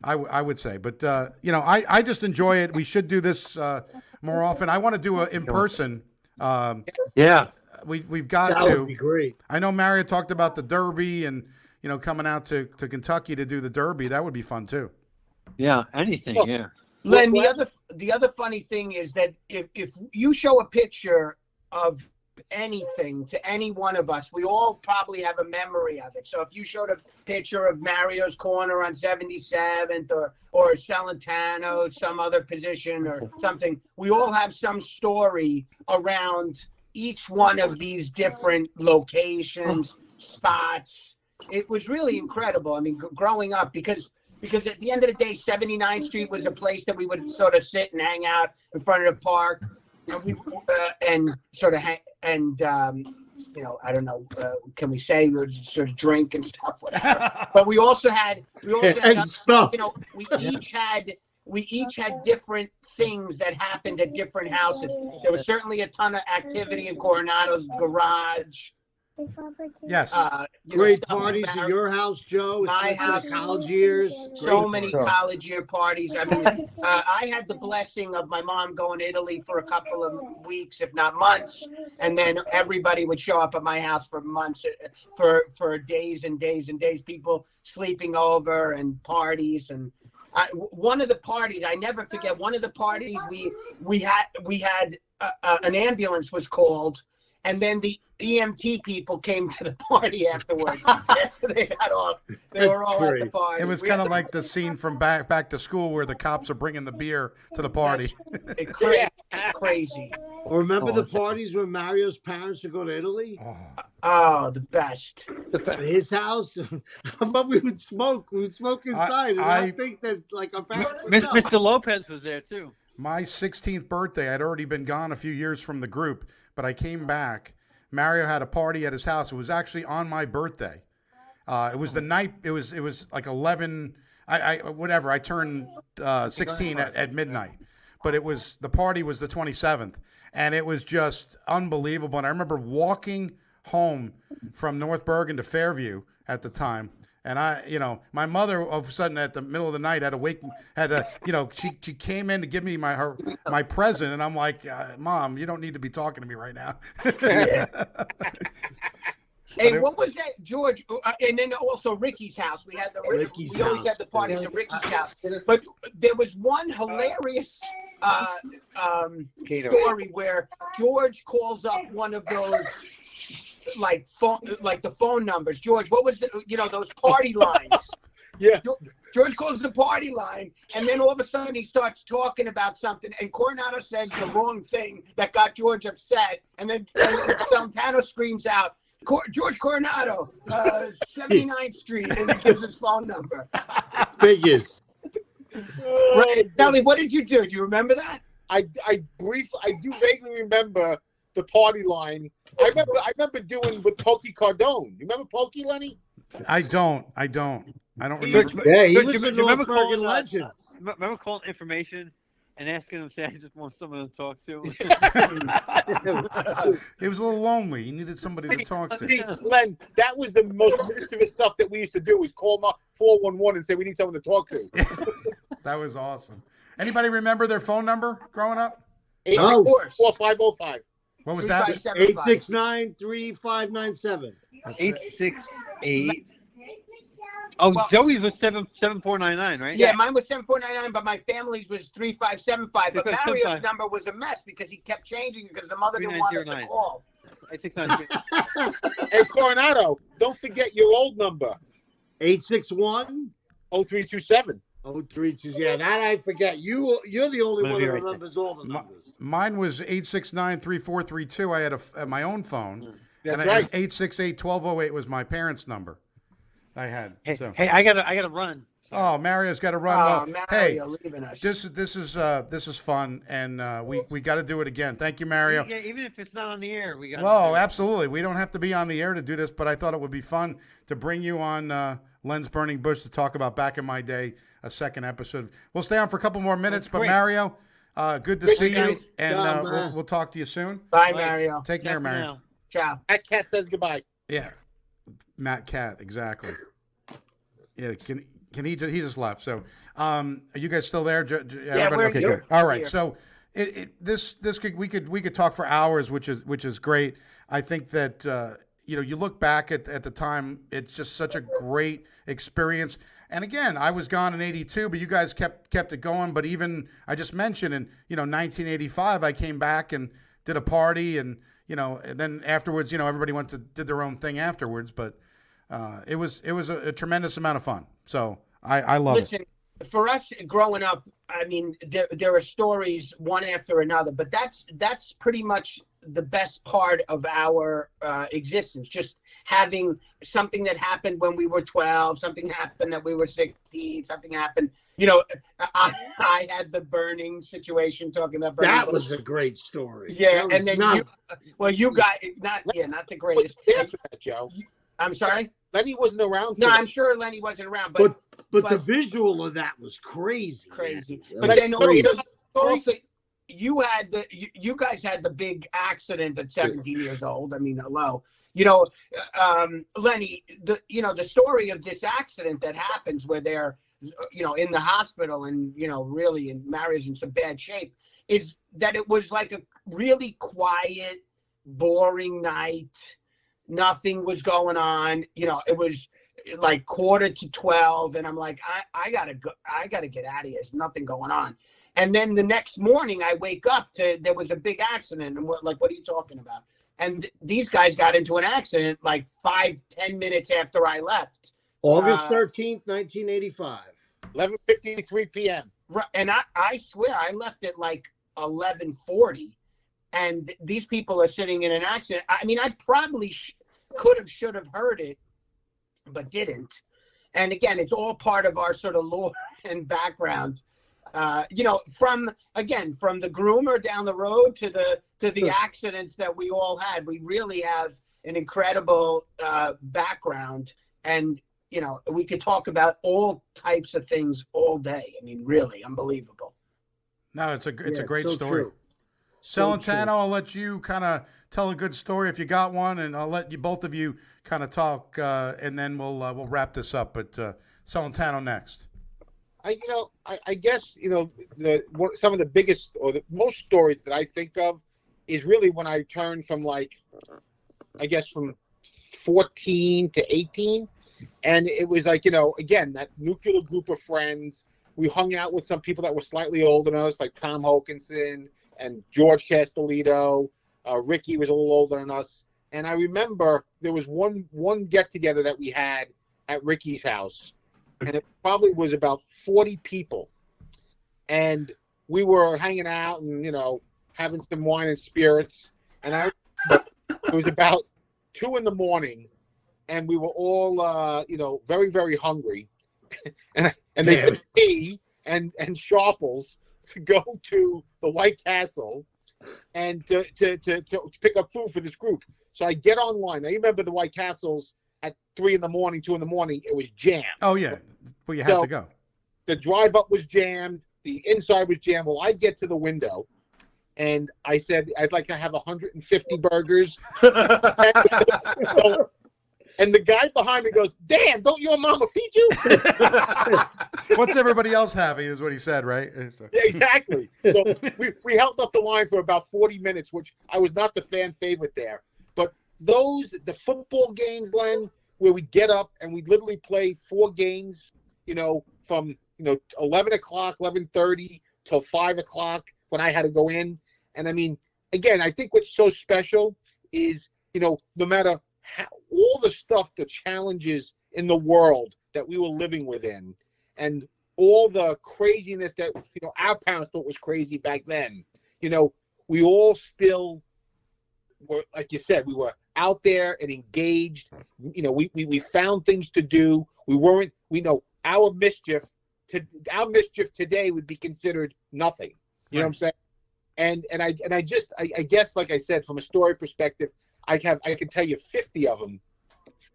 I would say. But I just enjoy it. We should do this more often. I want to do it in person. Yeah. We've got That to. would be great. I know Mario talked about the Derby and coming out to Kentucky to do the Derby. That would be fun too. Yeah. Anything. Yeah. Len, the other funny thing is that if you show a picture of anything to any one of us, we all probably have a memory of it. So if you showed a picture of Mario's corner on 77th or Celentano, some other position or something, we all have some story around each one of these different locations, spots. It was really incredible. I mean, growing up, because at the end of the day, 79th Street was a place that we would sort of sit and hang out in front of the park, and we and sort of hang, and I don't know, can we say we would sort of drink and stuff, whatever. But we also had And stuff. We each had different things that happened at different houses. There was certainly a ton of activity in Coronado's garage. Yes. Great parties at your house, Joe. My especially house. the college years. So Great many parties. college year parties. I mean, I had the blessing of my mom going to Italy for a couple of weeks, if not months, and then everybody would show up at my house for months, for days and days and days. People sleeping over and parties. And one of the parties I never forget. One of the parties we had an ambulance was called, and then the EMT people came to the party afterwards. After they got off, they were all at the party. It was kind of like the scene from back to school where the cops are bringing the beer to the party. Crazy. Or remember the parties when Mario's parents would go to Italy? Oh, the best. At his house, but we would smoke. We would smoke inside, and I think that like our parents. Mr. Lopez was there too. My 16th birthday, I'd already been gone a few years from the group, but I came back. Mario had a party at his house. It was actually on my birthday. It was the night. It was like 11. I turned 16 at midnight, but the party was the 27th, and it was just unbelievable. And I remember walking home from North Bergen to Fairview at the time. And my mother all of a sudden at the middle of the night she came in to give me my present, and I'm like, Mom, you don't need to be talking to me right now. Hey, what was that, George? And then also Ricky's house. We had we always had the parties at Ricky's house. But there was one hilarious story where George calls up one of those like the phone numbers. George, what was those party lines? Yeah. George calls the party line, and then all of a sudden he starts talking about something, and Coronado says the wrong thing that got George upset, and then Santano screams out, George Coronado, 79th Street, and he gives his phone number. Figures. Right. Kelly, what did you do? Do you remember that? I do vaguely remember the party line. I remember doing with Pokey Cardone. You remember Pokey, Lenny? I don't remember. Yeah, he Do was you a remember North Bergen calling, legend. remember calling information and asking him, say, I just want someone to talk to? He was a little lonely. He needed somebody to talk to. See, Len, that was the most mischievous stuff that we used to do, was call 411 and say we need someone to talk to. That was awesome. Anybody remember their phone number growing up? 844-505. What was that? 869-3597. 868. Oh, Joey's was 7499, right? Yeah, mine was 7499, but my family's was 3575. But 3575. Mario's number was a mess because he kept changing it because the mother didn't want us to 3909. call. 869. Hey, Coronado, don't forget your old number, 861 0327. 032. Yeah, that I forget. You're the only one who right remembers all the numbers. Mine was 869-3432. I had my own phone. That's and right. 868-1208 was my parents' number. I had. Hey, So. hey, I gotta run. Oh, Mario's got to run. Oh, Well, Mario leaving us. this is fun, and we got to do it again. Thank you, Mario. Yeah, even if it's not on the air, we got. Well, absolutely. We don't have to be on the air to do this, but I thought it would be fun to bring you on Len's Burning Bush to talk about back in my day, a second episode. We'll stay on for a couple more minutes, but great. Mario, good to see you, guys. and Yeah, we'll talk to you soon. Bye, Mario. Take care, Mario. Now. Ciao. That cat says goodbye. Yeah, Matt Cat, exactly. Yeah, can he just left? So, are you guys still there? Yeah, we're okay, here. good. All right, Here. so this we could talk for hours, which is great. I think that you look back at the time, it's just such a great experience. And again, I was gone in '82, but you guys kept it going. But even I just mentioned in 1985, I came back and did a party, and and then afterwards, everybody did their own thing afterwards. But it was a tremendous amount of fun. So I love it. Listen, for us growing up, I mean, there are stories one after another, but that's pretty much the best part of our existence. Just having something that happened when we were 12, something happened that we were 16, something happened. I had the burning situation talking about burning. That was a great story. Yeah, and then you got not the greatest. After that, Joe. I'm sorry? Lenny wasn't around. No, I'm sure Lenny wasn't around, but the visual of that was crazy. Crazy. Man. But then Crazy. also you guys had the big accident at 17 years old. I mean, hello. Lenny, the story of this accident that happens where they're, in the hospital and, really in Mario's in some bad shape, is that it was like a really quiet, boring night. Nothing was going on. It was like 11:45, and I'm like, I gotta go. I gotta get out of here. There's nothing going on. And then the next morning, I wake up there was a big accident, and what are you talking about? And these guys got into an accident like 5-10 minutes after I left. August 13th, 1985. 11:53 p.m. Right, and I swear I left at like 11:40, and these people are sitting in an accident. I mean, I probably should have heard it, but didn't. And again, it's all part of our sort of lore and background. From the groomer down the road to the accidents that we all had, we really have an incredible background, and we could talk about all types of things all day. I mean, really unbelievable. No, it's a great so story. True. Celentano, I'll let you kind of tell a good story if you got one, and I'll let you both of you kind of talk, and then we'll wrap this up. But Celentano next. I guess some of the biggest or the most stories that I think of is really when I turned from from 14 to 18, and it was again that nuclear group of friends. We hung out with some people that were slightly older than us, like Tom Hokinson and George Castellito. Ricky was a little older than us, and I remember there was one get together that we had at Ricky's house. And it probably was about 40 people. And we were hanging out and, having some wine and spirits. And it was about 2 a.m. and we were all, very, very hungry. and they took me and Sharples to go to the White Castle and to pick up food for this group. So I get online. Now, you remember the White Castles at 3 a.m, 2 a.m, it was jammed. Oh, yeah. Well, you had to go. The drive up was jammed. The inside was jammed. Well, I get to the window, and I said, I'd like to have 150 burgers. And the guy behind me goes, damn, don't your mama feed you? What's everybody else having is what he said, right? Yeah, exactly. So we held up the line for about 40 minutes, which I was not the fan favorite there. But the football games, Len, where we get up and we literally play 4 games, from 11 o'clock, 11:30 till 5 o'clock when I had to go in. And I mean, again, I think what's so special is, no matter how, all the stuff, the challenges in the world that we were living within, and all the craziness that, our parents thought was crazy back then, we all still were, like you said, we were out there and engaged. We found things to do. Our mischief today would be considered nothing. You know what I'm saying? And I guess, like I said, from a story perspective, I can tell you 50 of them,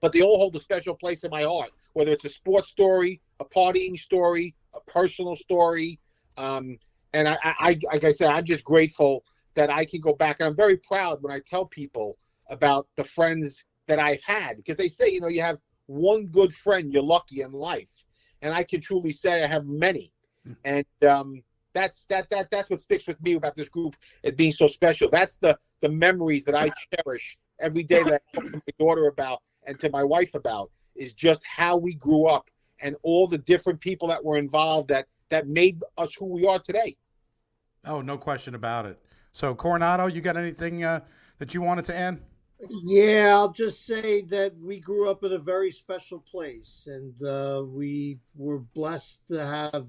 but they all hold a special place in my heart, whether it's a sports story, a partying story, a personal story. And like I said, I'm just grateful that I can go back. And I'm very proud when I tell people about the friends that I've had, because they say, you have one good friend, you're lucky in life. And I can truly say I have many. And that's what sticks with me about this group as being so special. That's the memories that I cherish every day, that I talk to my daughter about and to my wife about, is just how we grew up and all the different people that were involved that made us who we are today. Oh, no question about it. So, Coronado, you got anything that you wanted to add? Yeah, I'll just say that we grew up in a very special place, and we were blessed to have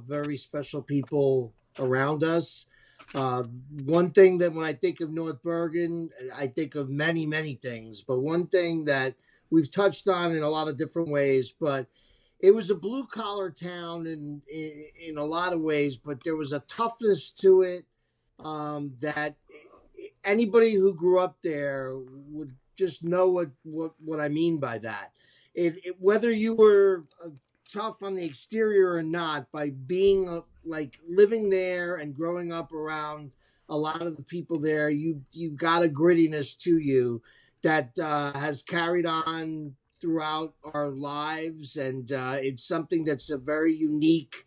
very special people around us. Uh, One thing that when I think of North Bergen, I think of many, many things, but one thing that we've touched on in a lot of different ways, but it was a blue collar town in a lot of ways, but there was a toughness to it that anybody who grew up there would just know what I mean by that. Whether you were tough on the exterior or not, by being like living there and growing up around a lot of the people there, you got a grittiness to you that has carried on throughout our lives, and it's something that's a very unique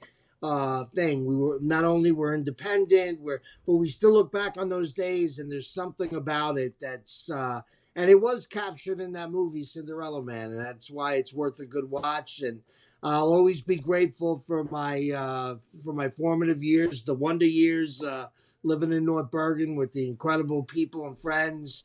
thing. We were not only were independent, but we still look back on those days, and there's something about it that's and it was captured in that movie Cinderella Man, and that's why it's worth a good watch. And I'll always be grateful for my formative years, the wonder years, living in North Bergen with the incredible people and friends,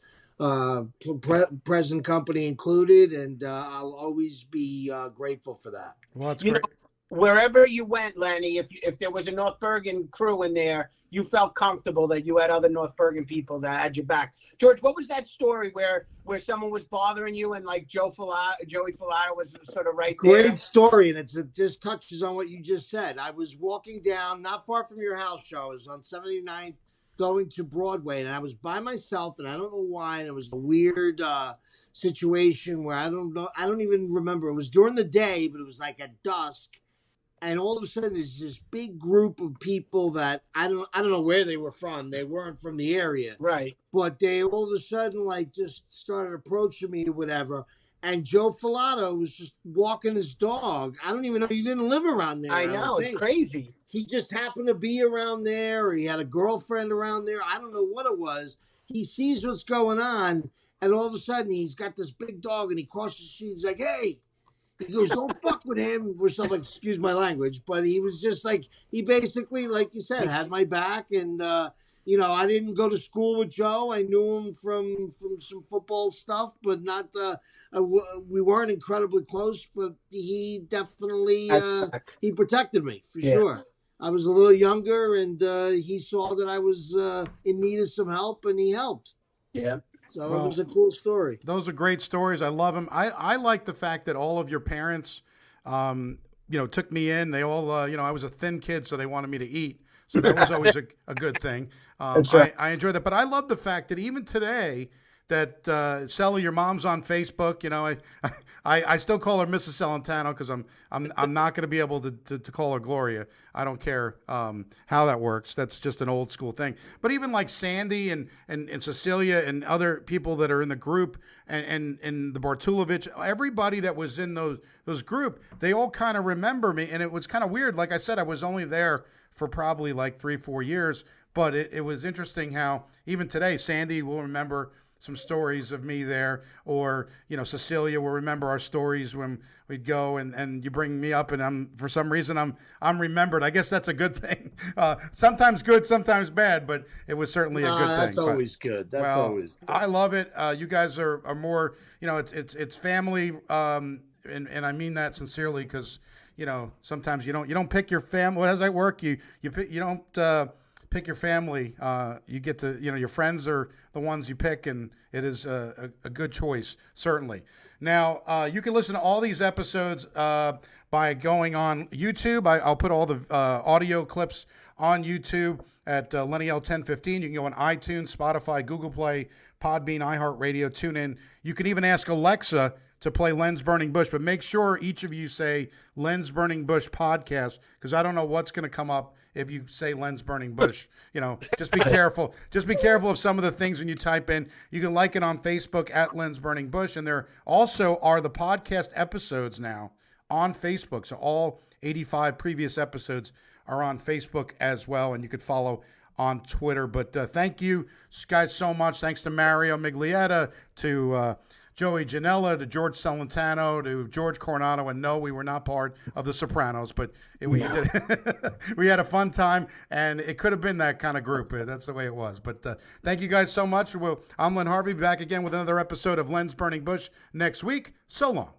present company included, and I'll always be grateful for that. Well, that's You great. Wherever you went, Lenny, if there was a North Bergen crew in there, you felt comfortable that you had other North Bergen people that had your back. George, what was that story where someone was bothering you and like Joey Filato was sort of right there? Great story, and it just touches on what you just said. I was walking down, not far from your house, Joe. I was on 79th going to Broadway, and I was by myself, and I don't know why, and it was a weird situation where I don't even remember. It was during the day, but it was like at dusk. And all of a sudden, there's this big group of people that I don't know where they were from. They weren't from the area, Right. but they all of a sudden like just started approaching me or whatever. And Joe Filato was just walking his dog. I don't even know, he didn't live around there. I don't know, it's think. crazy. He just happened to be around there, or he had a girlfriend around there. I don't know what it was. He sees what's going on, and all of a sudden he's got this big dog, and he crosses the street. He's like, "Hey." He goes, "Don't fuck with him," or something. Excuse my language, but he was just like, he basically, like you said, had my back. And I didn't go to school with Joe. I knew him from some football stuff, but not. We weren't incredibly close, but he definitely he protected me for sure. I was a little younger, and he saw that I was in need of some help, and he helped. Yeah. So Well, it was a cool story. Those are great stories. I love them. I like the fact that all of your parents, took me in. They all, I was a thin kid, so they wanted me to eat. So that was always a good thing. That's right. I enjoy that. But I love the fact that even today, that Sally, your mom's on Facebook. I still call her Mrs. Celentano because I'm not going to be able to call her Gloria. I don't care how that works. That's just an old school thing. But even like Sandy and Cecilia and other people that are in the group and the Bartulovich, everybody that was in those group, they all kind of remember me. And it was kind of weird. Like I said, I was only there for probably like 3-4 years. But it was interesting how even today, Sandy will remember some stories of me there, or Cecilia will remember our stories when we'd go and you bring me up, and for some reason I'm remembered. I guess that's a good thing. Sometimes good, sometimes bad, but it was certainly a good thing. That's always good. That's always good. I love it. You guys are more, it's family, and I mean that sincerely, because sometimes you don't pick your family. How does that work? You don't pick your family. You get to, your friends are the ones you pick, and it is a good choice, certainly. Now, you can listen to all these episodes by going on YouTube. I'll put all the audio clips on YouTube at Lenny L 1015. You can go on iTunes, Spotify, Google Play, Podbean, iHeartRadio, TuneIn. You can even ask Alexa to play Len's Burning Bush, but make sure each of you say Len's Burning Bush podcast, because I don't know what's going to come up if you say Len's Burning Bush. Just be careful. Just be careful of some of the things when you type in. You can like it on Facebook at Len's Burning Bush, and there also are the podcast episodes now on Facebook. So all 85 previous episodes are on Facebook as well, and you could follow on Twitter. But thank you guys so much. Thanks to Mario Miglietta, to Joey Janela, to George Celentano, to George Coronado. And no, we were not part of The Sopranos, but we had a fun time, and it could have been that kind of group. That's the way it was. But thank you guys so much. I'm Len Harvey, back again with another episode of Len's Burning Bush next week. So long.